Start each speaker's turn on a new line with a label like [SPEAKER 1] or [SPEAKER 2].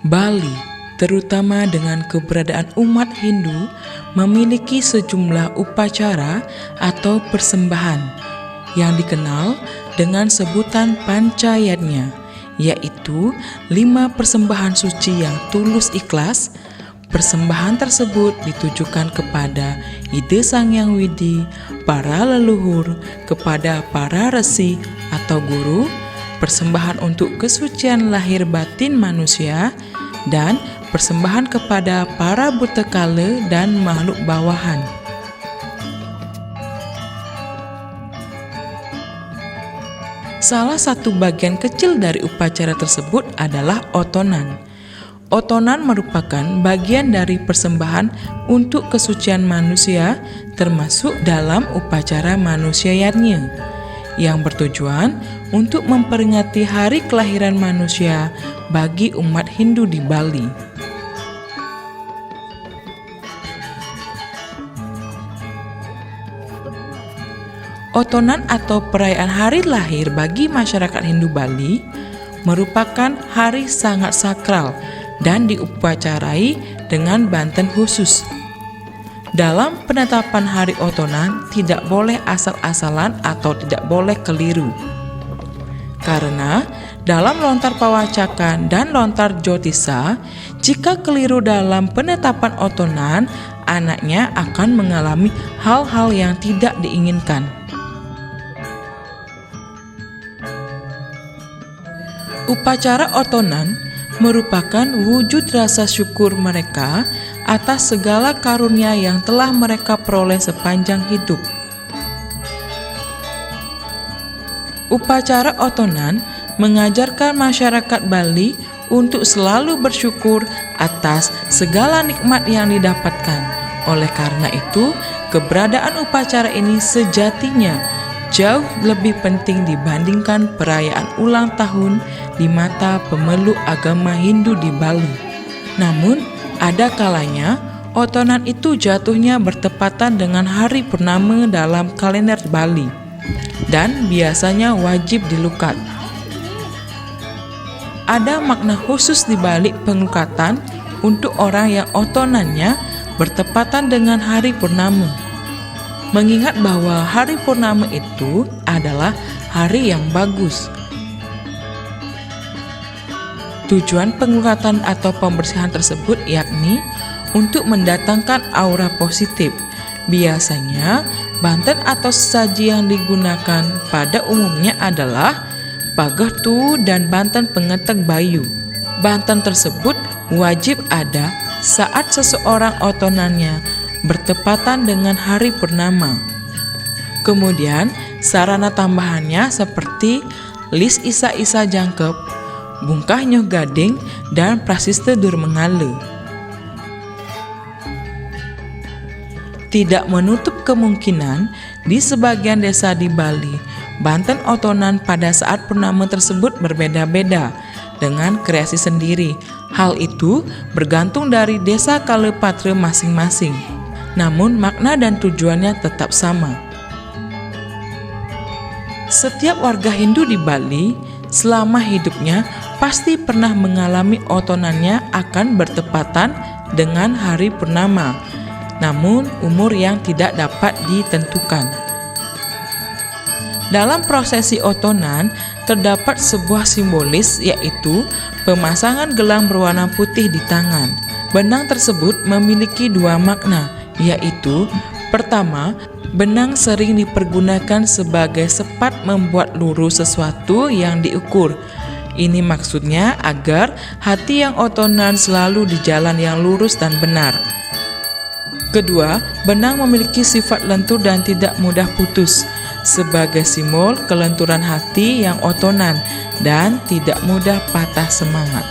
[SPEAKER 1] Bali, terutama dengan keberadaan umat Hindu, memiliki sejumlah upacara atau persembahan yang dikenal dengan sebutan Panchayatnya, yaitu 5 persembahan suci yang tulus ikhlas. Persembahan tersebut ditujukan kepada Ide Sang Hyang Widi, para leluhur, kepada para resi atau guru, persembahan untuk kesucian lahir batin manusia, dan persembahan kepada para buta kala dan makhluk bawahan. Salah satu bagian kecil dari upacara tersebut adalah otonan. Otonan merupakan bagian dari persembahan untuk kesucian manusia, termasuk dalam upacara manusiayatnya, yang bertujuan untuk memperingati hari kelahiran manusia bagi umat Hindu di Bali. Otonan atau perayaan hari lahir bagi masyarakat Hindu Bali merupakan hari sangat sakral dan diupacarai dengan banten khusus. Dalam penetapan hari otonan tidak boleh asal-asalan atau tidak boleh keliru. Karena dalam lontar pawacakan dan lontar jotisa, jika keliru dalam penetapan otonan, anaknya akan mengalami hal-hal yang tidak diinginkan. Upacara otonan merupakan wujud rasa syukur mereka atas segala karunia yang telah mereka peroleh sepanjang hidup. Upacara otonan mengajarkan masyarakat Bali untuk selalu bersyukur atas segala nikmat yang didapatkan. Oleh karena itu, keberadaan upacara ini sejatinya jauh lebih penting dibandingkan perayaan ulang tahun di mata pemeluk agama Hindu di Bali. Namun, ada kalanya otonan itu jatuhnya bertepatan dengan hari purnama dalam kalender Bali dan biasanya wajib dilukat. Ada makna khusus di balik penglukatan untuk orang yang otonannya bertepatan dengan hari purnama. Mengingat bahwa hari purnama itu adalah hari yang bagus. Tujuan penglukatan atau pembersihan tersebut yakni untuk mendatangkan aura positif. Biasanya, banten atau sesaji yang digunakan pada umumnya adalah pagehtu dan banten pengetek bayu. Banten tersebut wajib ada saat seseorang otonannya bertepatan dengan hari purnama. Kemudian, sarana tambahannya seperti lis isa-isa jangkep, bungkah nyoh gading, dan prasiste dur mengale. Tidak menutup kemungkinan di sebagian desa di Bali, banten otonan pada saat purnama tersebut berbeda-beda dengan kreasi sendiri. Hal itu bergantung dari desa kalepatre masing-masing. Namun makna dan tujuannya tetap sama. Setiap warga Hindu di Bali selama hidupnya pasti pernah mengalami otonannya akan bertepatan dengan hari purnama, namun umur yang tidak dapat ditentukan. Dalam prosesi otonan terdapat sebuah simbolis, yaitu pemasangan gelang berwarna putih di tangan. Benang tersebut memiliki 2 makna, yaitu pertama, benang sering dipergunakan sebagai sepat membuat lurus sesuatu yang diukur. Ini maksudnya agar hati yang otonan selalu di jalan yang lurus dan benar. Kedua, benang memiliki sifat lentur dan tidak mudah putus, sebagai simbol kelenturan hati yang otonan dan tidak mudah patah semangat.